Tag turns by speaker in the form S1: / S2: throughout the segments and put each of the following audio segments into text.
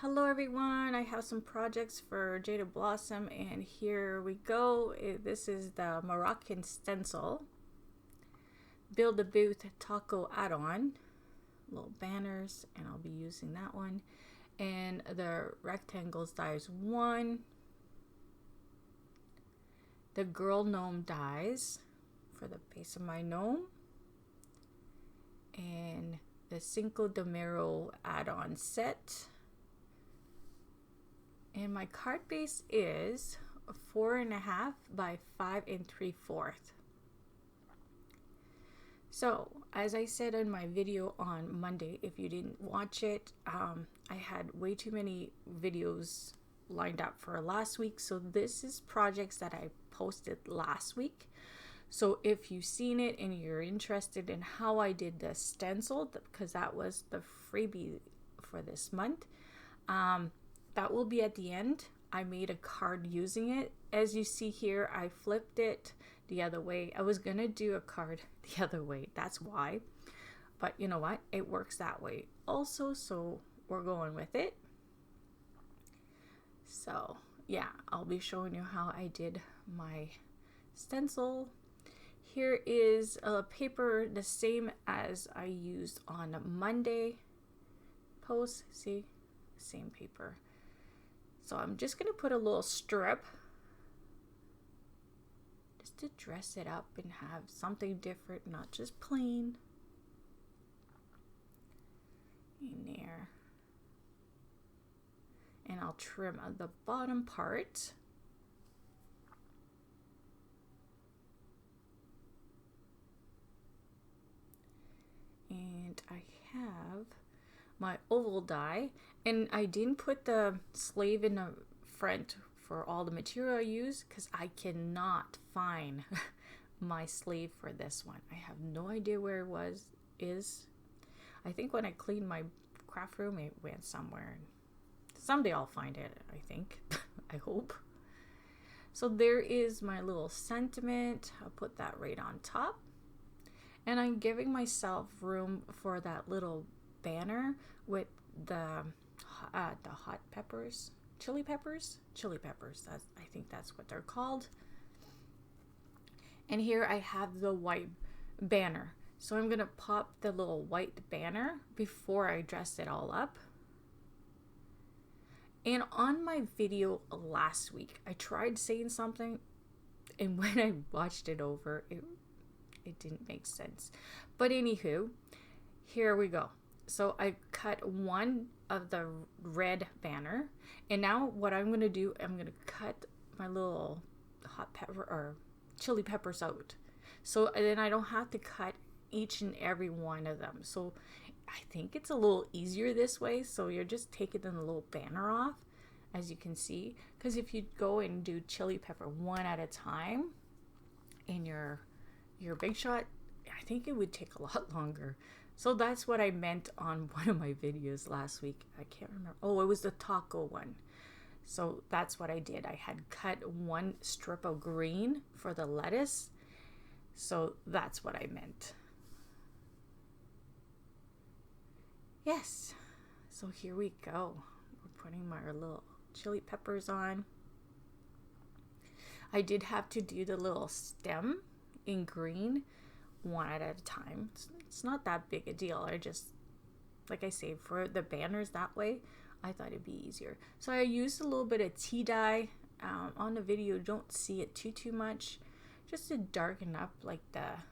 S1: Hello everyone, I have some projects for Jaded Blossom and here we go. This is the Moroccan Stencil. Build a Booth Taco add-on. Little banners, and I'll be using that one. And the rectangles dies 1. The girl gnome dies for the base of my gnome. And the Cinco de Mayo add-on set. And my card base is 4.5 by 5 3/4. So, as I said in my video on Monday, if you didn't watch it, I had way too many videos lined up for last week. So this is projects that I posted last week. So if you've seen it and you're interested in how I did the stencil, because that was the freebie for this month, that will be at the end. I made a card using it. As you see here, I flipped it the other way. I was gonna do a card the other way, that's why. But you know what? It works that way also, so we're going with it. So yeah, I'll be showing you how I did my stencil. Here is a paper the same as I used on Monday post. See, same paper. So I'm just going to put a little strip just to dress it up and have something different, not just plain in there. And I'll trim the bottom part. And I have my oval die, and I didn't put the sleeve in the front for all the material I use because I cannot find my sleeve for this one. I have no idea where it is. I think when I cleaned my craft room it went somewhere. Someday I'll find it, I think. I hope. So there is my little sentiment. I'll put that right on top. And I'm giving myself room for that little banner with the hot peppers, chili peppers. I think that's what they're called. And here I have the white banner. So I'm gonna pop the little white banner before I dress it all up. And on my video last week, I tried saying something, and when I watched it over, it didn't make sense. But anywho, here we go. So I cut one of the red banner, and now what I'm going to do, I'm going to cut my little hot pepper or chili peppers out. So then I don't have to cut each and every one of them. So I think it's a little easier this way. So you're just taking the little banner off, as you can see, because if you go and do chili pepper one at a time in your big shot, I think it would take a lot longer. So that's what I meant on one of my videos last week. I can't remember. Oh, it was the taco one. So that's what I did. I had cut one strip of green for the lettuce. So that's what I meant. Yes. So here we go. We're putting my little chili peppers on. I did have to do the little stem in green one at a time. It's not that big a deal. I just, like I say, for the banners that way, I thought it'd be easier. So I used a little bit of tea dye. On the video, don't see it too much, just to darken up like the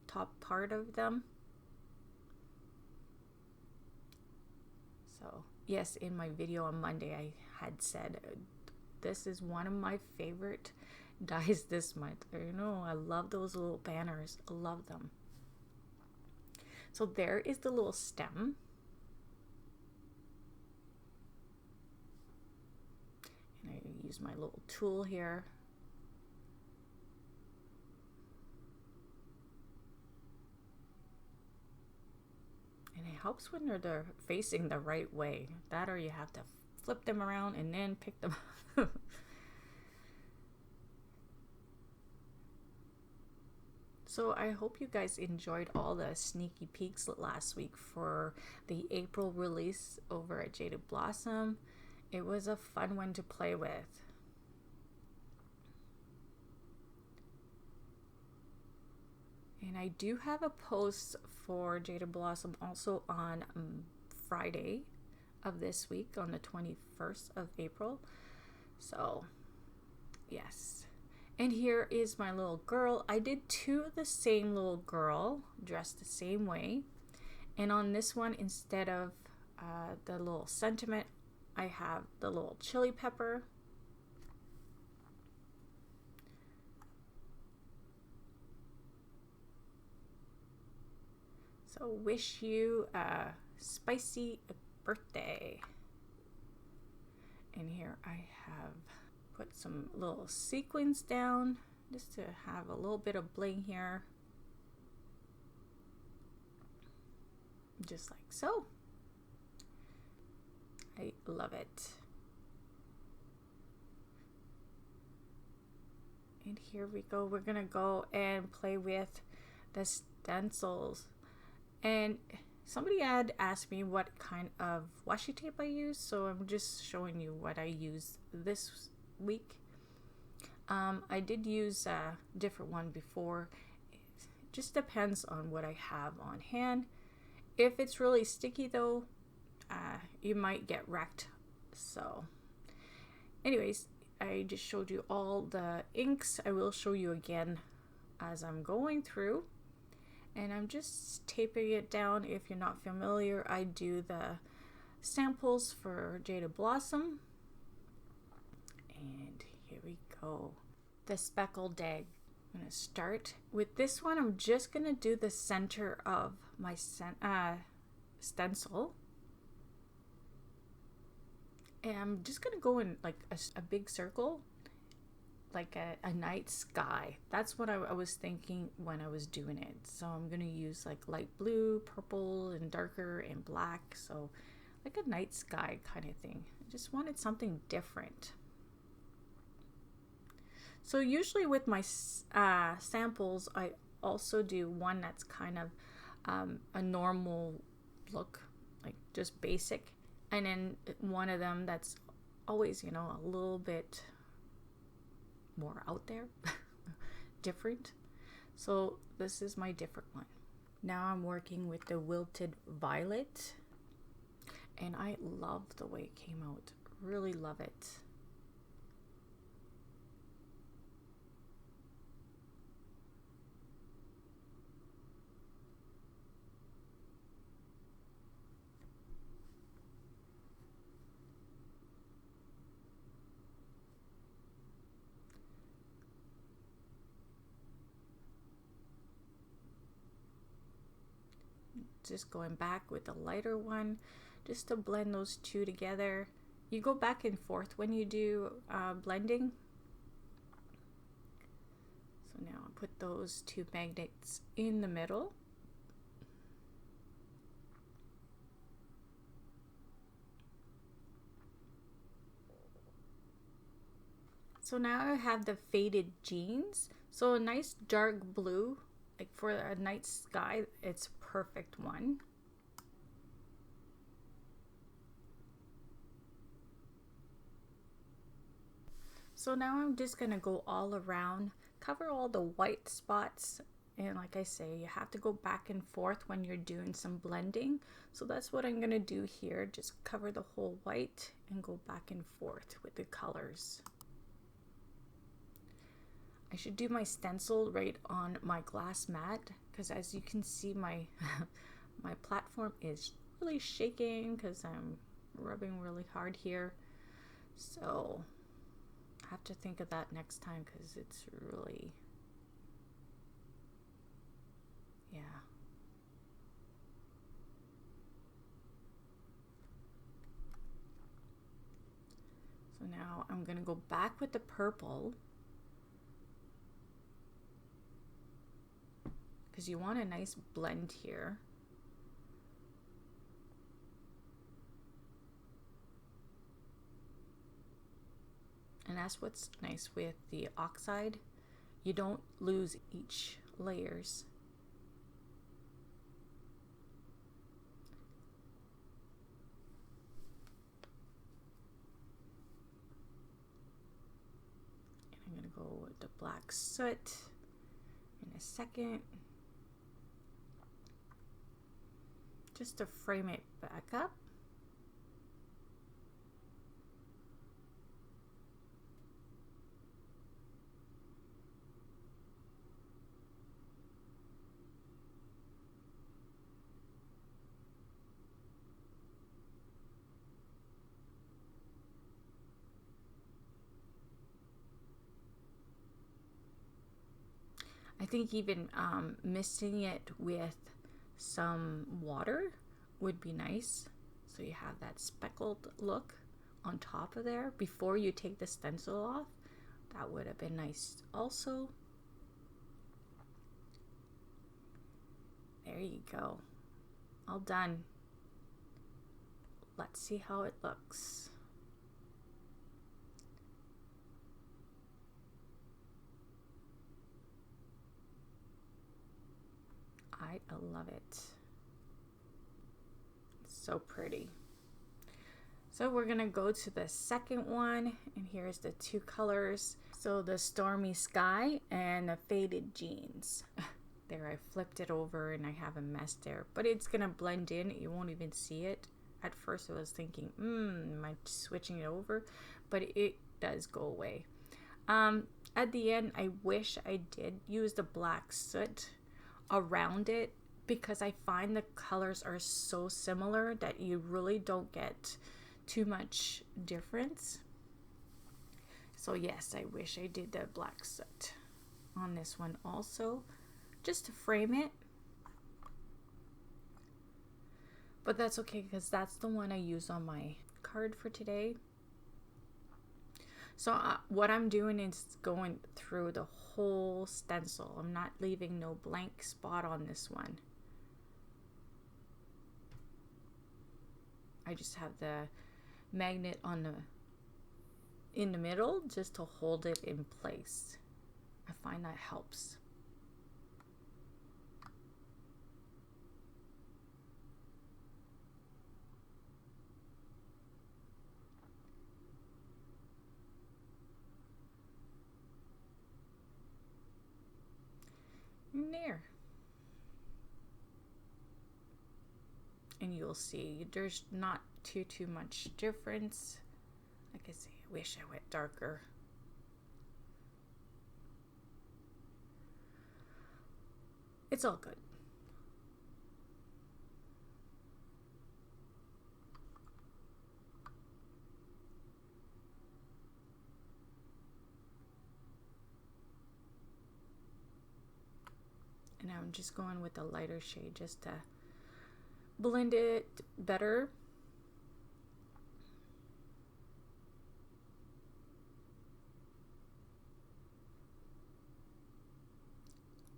S1: top part of them. So yes, in my video on Monday, I had said this is one of my favorite dyes this month. You know, I love those little banners. I love them. So there is the little stem. And I use my little tool here. And it helps when they're facing the right way. That, or you have to flip them around and then pick them up. So I hope you guys enjoyed all the sneaky peeks last week for the April release over at Jaded Blossom. It was a fun one to play with. And I do have a post for Jaded Blossom also on Friday of this week, on the 21st of April. So, yes. And here is my little girl. I did two of the same little girl, dressed the same way. And on this one, instead of the little sentiment, I have the little chili pepper. So wish you a spicy birthday. And here I have put some little sequins down just to have a little bit of bling here. Just like so. I love it. And here we go. We're gonna go and play with the stencils. And somebody had asked me what kind of washi tape I use, so I'm just showing you what I use this week. I did use a different one before. It just depends on what I have on hand. If it's really sticky though, you might get wrecked. So anyways, I just showed you all the inks. I will show you again as I'm going through. And I'm just taping it down. If you're not familiar, I do the samples for Jaded Blossom. And here we go. The speckled egg. I'm going to start with this one. I'm just going to do the center of my stencil. And I'm just going to go in like a big circle, like a night sky. That's what I was thinking when I was doing it. So I'm going to use like light blue, purple, and darker, and black. So like a night sky kind of thing. I just wanted something different. So usually with my samples, I also do one that's kind of a normal look, like just basic. And then one of them that's always, you know, a little bit more out there, different. So this is my different one. Now I'm working with the Wilted Violet, and I love the way it came out. Really love it. Just going back with the lighter one just to blend those two together. You go back and forth when you do blending. So now I put those two magnets in the middle. So now I have the faded jeans. So a nice dark blue, like for a night sky, it's perfect one. So now I'm just gonna go all around, cover all the white spots, and like I say, you have to go back and forth when you're doing some blending. So that's what I'm gonna do here, just cover the whole white and go back and forth with the colors. I should do my stencil right on my glass mat, because as you can see, my my platform is really shaking because I'm rubbing really hard here. So I have to think of that next time, because it's really, yeah. So now I'm gonna go back with the purple, because you want a nice blend here. And that's what's nice with the oxide. You don't lose each layers. And I'm going to go with the black soot in a second, just to frame it back up. I think even misting it with some water would be nice, so you have that speckled look on top of there before you take the stencil off. That would have been nice also. There you go, all done. Let's see how it looks. I love it. It's so pretty. So we're gonna go to the second one, and here's the two colors. So the stormy sky and the faded jeans. There, I flipped it over and I have a mess there, but it's gonna blend in. You won't even see it. At first I was thinking, am I switching it over? But it does go away. At the end, I wish I did use the black soot around it, because I find the colors are so similar that you really don't get too much difference. So yes, I wish I did the black soot on this one also, just to frame it. But that's okay, because that's the one I use on my card for today. So what I'm doing is going through the whole stencil. I'm not leaving no blank spot on this one. I just have the magnet on in the middle just to hold it in place. I find that helps. There, and you'll see there's not too much difference. Like I say, I wish I went darker. It's all good. And I'm just going with a lighter shade just to blend it better.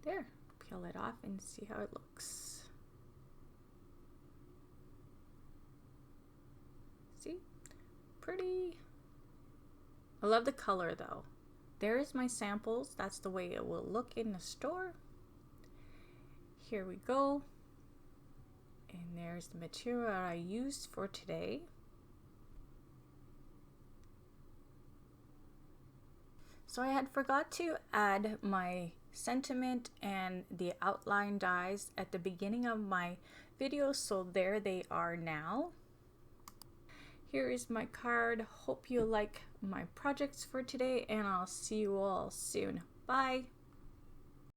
S1: There, peel it off and see how it looks. See? Pretty. I love the color though. There's my samples. That's the way it will look in the store. Here we go. And there's the material I used for today. So I had forgot to add my sentiment and the outline dies at the beginning of my video, so there they are now. Here is my card. Hope you like my projects for today, and I'll see you all soon. Bye.